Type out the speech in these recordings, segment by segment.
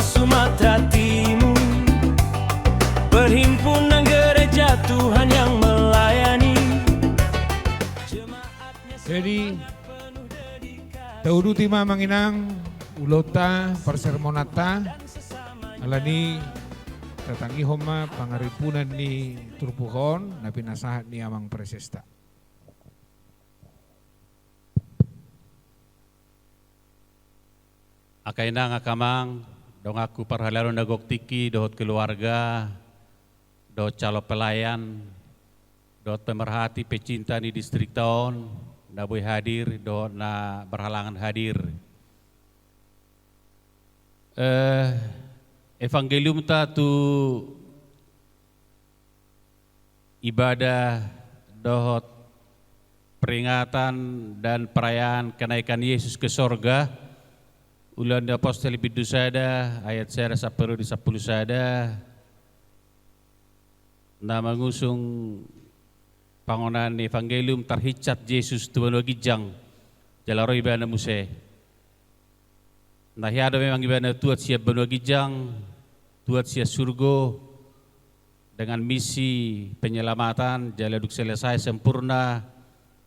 Sumatera Timur, perhimpunan gereja Tuhan yang melayani. Jadi tauduti mamanginang ulota persermonata alani tatangi homa pangaripunan ni Turpuhon na pinasahat ni amang presesta. Akaina nga kamang dong aku perhalaro nagok tiki dohot keluarga, dohot calo pelayan, dohot pemerhati pecinta di distrik Taon, na boleh hadir, dohot na berhalangan hadir. Evangelium ta tu ibadah dohot peringatan dan perayaan kenaikan Yesus ke sorga. Ulan Apostol Bidu sada ayat saya 10 di 10 sada na mengusung pangonan evangelium terhicat Yesus tuan wagijang jalaro ibana muse nah hiada memang ibana tuat siap benua gijang tuat siap surgo dengan misi penyelamatan jaladuk selesai sempurna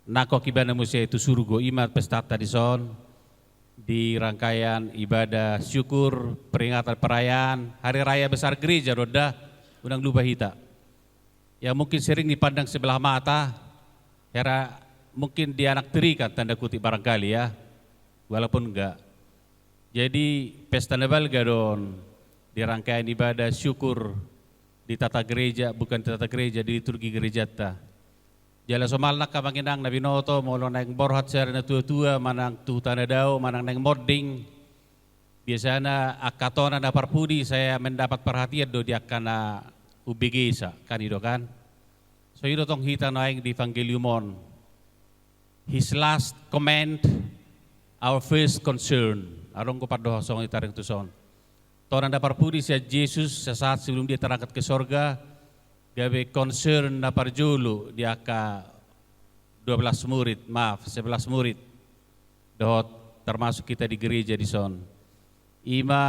nakok ibana muse itu surgo imat pestata di son di rangkaian ibadah syukur, peringatan perayaan Hari Raya Besar Gereja Roda Undang Lubah Hita. Yang mungkin sering dipandang sebelah mata, hera mungkin dianak terikan tanda kutip barangkali ya, walaupun enggak. Jadi pesta nebal gadon di rangkaian ibadah syukur di tata gereja, bukan di tata gereja, di liturgi gereja ta. Jala somal nak kamanginang nabi noto molo naik borhat ser na tua manang tu tanah dao manang naik mording biasanya akatona na parpudi saya mendapat perhatian do dia kana ubigesa kanido kan so ito tong hita naing di evangeliumon his last comment our first concern arong ko pardoh song itareng tuson tona na parpudi siya Jesus sesaat sebelum dia terangkat ke sorga gabe concern na parjulu dia ka 11 murid dohot termasuk kita di gereja di son ima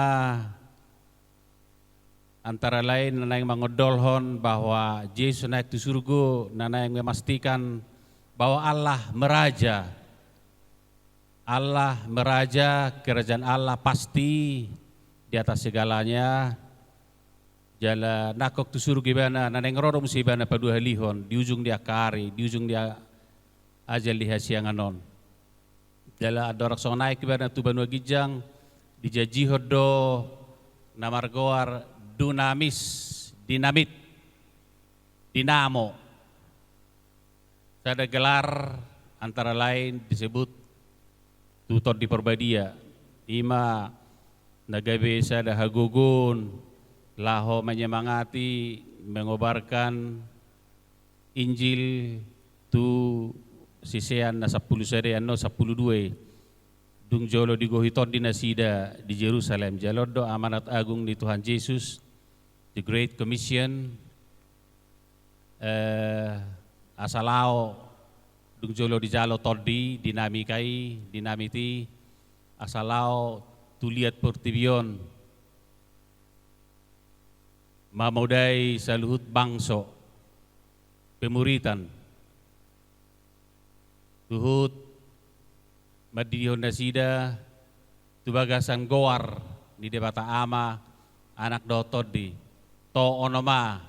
antara lain nanayang mangodolhon bahwa Yesus naik ke surga nanayang memastikan bahwa Allah meraja kerajaan Allah pasti di atas segalanya. Jala nakok tu suruh gimana, naneng roro musibana pada dua halihon, di ujung dia kari, di ujung dia ajal di hasianganon. Jala adorak song naik gimana tu banua gijang, di jajihodo namargoar dinamit, dinamo. Ada gelar antara lain disebut tutor di perbadia, ima nagabe sada hagugun. Laho menyemangati mengobarkan Injil tu sisean na 10 sarean no 12 dung jolo di gohiton di nasida di Jerusalem jalodo amanat agung di Tuhan Yesus the Great Commission asalao dung jolo di jalo todi dinamiti asalao tuliat portibion mamudai saluhut bangso pemuritan tuhut madihon nasida tubagasan goar di debata ama anak dotod di to onoma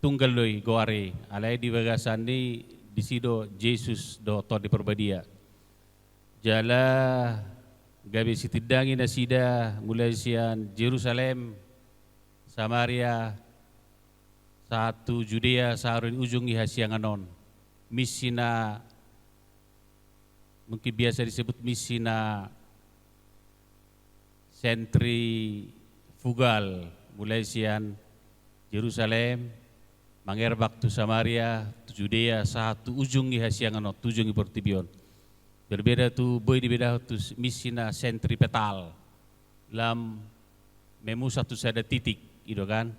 tunggal loy goare alai di bagasan di sido Yesus dotod di perbadia jala gabi sitidangi nasida mulai sian Jerusalem Samaria, satu Judea, sarun ujung ihasianganon. Misina, mungkin biasa disebut misina sentrifugal, mulai sian Jerusalem, mangerbak tu Samaria, tu Judea, satu ujung ihasianganon, ujung iportibion. Berbeda tu boy dibeda tu misina sentripetal, lam memu satu sada titik. Itu kan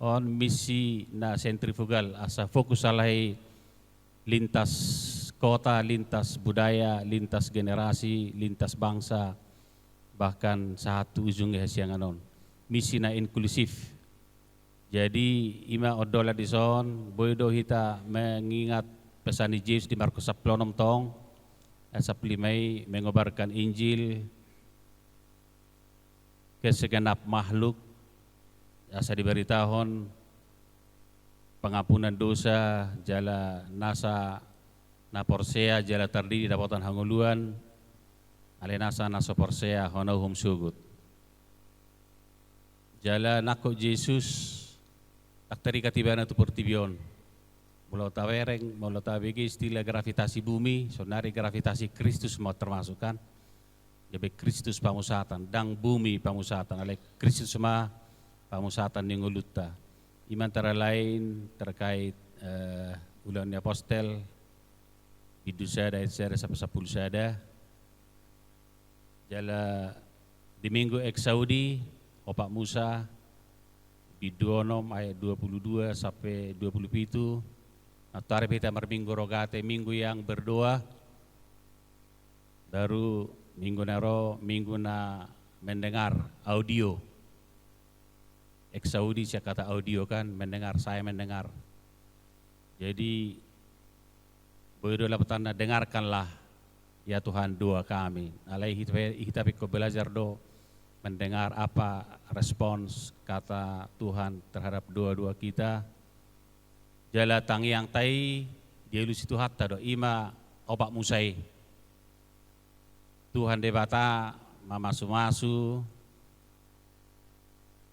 on misi na sentrifugal asa fokus alai lintas kota, lintas budaya, lintas generasi, lintas bangsa bahkan satu ujungnya hasianganon. Misi na inklusif. Jadi ima odola di son, boydo hita mengingat pesan Yesus di Markus 16 tong, asap limai mengobarkan Injil ke segenap makhluk, asa diberitahon pengampunan dosa, jala nasa na porsea, jala terdiri dapatan hanguluan, ale nasa porsea honauhum sugut. Jala nako Yesus tak terikat tibana tu pertibion. Mulau tawereng, mulau tabegi istilah gravitasi bumi, sonari gravitasi Kristus mau termasukkan. Jadi Kristus pamusatan, dang bumi pamusatan, oleh Kristus semua pamusatan yang nguluta. Iman antara lain terkait ulang apostel, bidusada, etc. Sapul sada. Jala di minggu Saudi, Opak Musa, Biduonom ayat 22 sampai 27. Atau kita minggu rogate, minggu yang berdoa. Baru minggu naro, minggu na mendengar audio. Saudi saya kata audio kan, mendengar, saya mendengar. Jadi berdoa petanda, dengarkanlah ya Tuhan doa kami. Alai kita pikir belajar do mendengar apa respons kata Tuhan terhadap doa-doa kita. Jala tangiang tai dielus itu hatta do ima opak musai. Tuhan debata mamasu-masu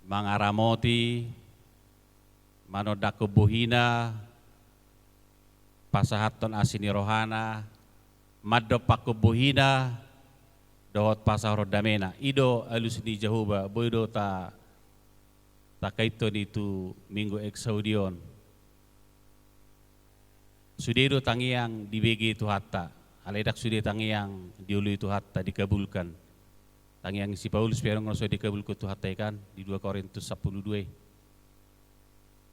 mangaramoti manodak kebuhina pasahaton asini rohana madopak kebuhina dohot pasah rodamena ido alus di Jehovah boido ta kaiton itu minggu eksaudion sudedo tangiang di BG itu hatta aledak sude tangiang diulu itu hatta dikabulkan tangiang si Paulus perong ngoso dikabulkan itu hatta kan di 2 Korintus 10:2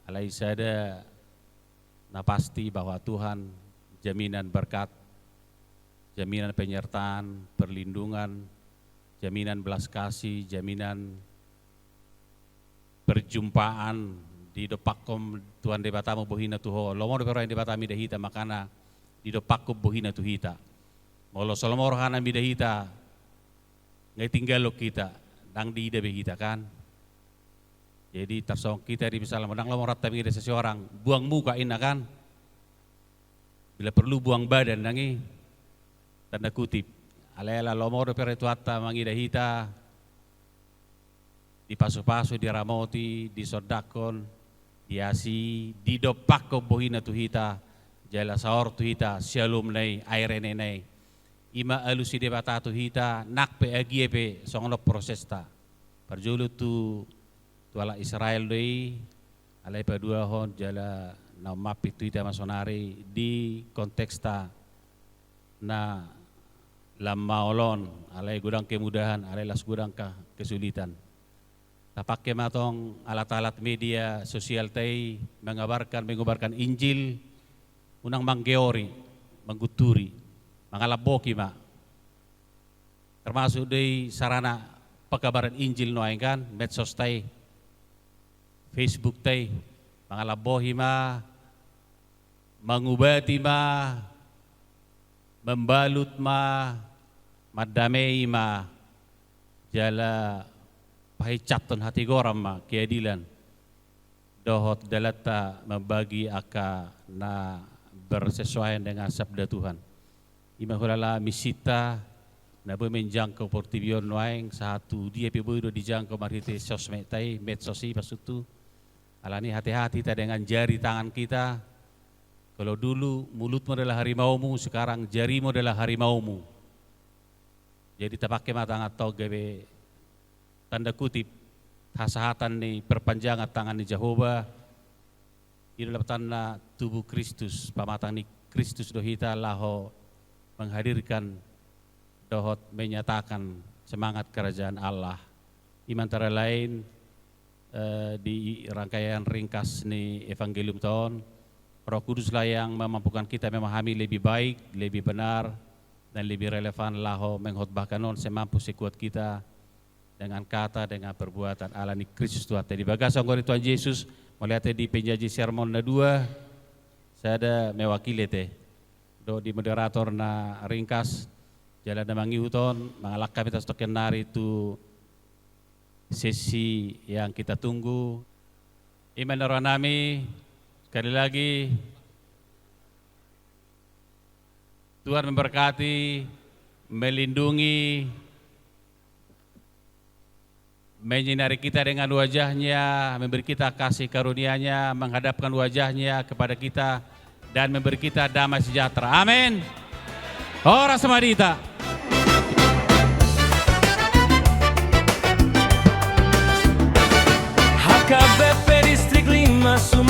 alai sada na pasti bahwa Tuhan jaminan berkat, jaminan penyertaan, perlindungan, jaminan belas kasih, jaminan perjumpaan di dopakom Tuhan debatamu bohina tuho. Lomo depero yang debatami dehita makana di dopakom bohina tuhita. Molo solomo rohana mi dehita ngai tinggalok kita dang di ide behita kan. Jadi tersong kita di misalnya menang lomo rata mi seseorang buang muka ina kan. Bila perlu buang badan nangi tanda kutip alela lomoro per itu hatta mangida hita di paso-paso di ramoti di sodakon di asi di dopako bohina tu hita jala saor tu hita shalom nei aire nei ima alusi debata tu hita nak pe agiepe songono prosesta parjulu tu ala Israel dei alai padua hon jala na mapi tu hita masonari di konteksta na lama olon, alai gudang kemudahan, alai las gudang kesulitan. Tapakke matong alat-alat media sosial tei mengabarkan Injil, unang manggeori, mengguturi, mangalaboki ma. Termasuk dari sarana pekabaran Injil noain kan, medsos tei, Facebook tei, mangalabohi ma, mengubati ma, membalut ma, madamei ma, jala pahicaton hati goram ma, keadilan. Dohot dalata membagi aka na bersesuaian dengan sabda Tuhan. Ima hulala misita na menjangkau portibion noaing satu dia piboido dijangkau marhite sosmed tai medsosi pasutu. Alani hati-hati ta dengan jari tangan kita. Kalau dulu mulutmu adalah harimaumu, sekarang jarimu adalah harimaumu. Jadi tak pakai mata atau gawe tanda kutip hasahatan nih perpanjangan tangan ni Jehovah. Ini adalah tanda tubuh Kristus, pamatang ni Kristus dohita laho menghadirkan dohot menyatakan semangat kerajaan Allah. Imantara lain di rangkaian ringkas nih Evangelium tahun Roh Kuduslah yang memampukan kita memahami lebih baik, lebih benar, dan lebih relevan laho menghotbahkan non semampu sekuat kita dengan kata, dengan perbuatan Allah ni Kristus Tuhan. Di bagasa ngori Tuhan Yesus, melihat di penjaji sermon na 2, saya ada mewakili do di moderator na ringkas, jalan na mangiuton, mengalak kami tas token nari itu sesi yang kita tunggu. Iman roh nami, sekali lagi, Tuhan memberkati, melindungi, menyinari kita dengan wajahnya, memberi kita kasih karunia-Nya, menghadapkan wajahnya kepada kita, dan memberi kita damai sejahtera. Amin. Ora samadita. HKBP Distrik 5 Sumatera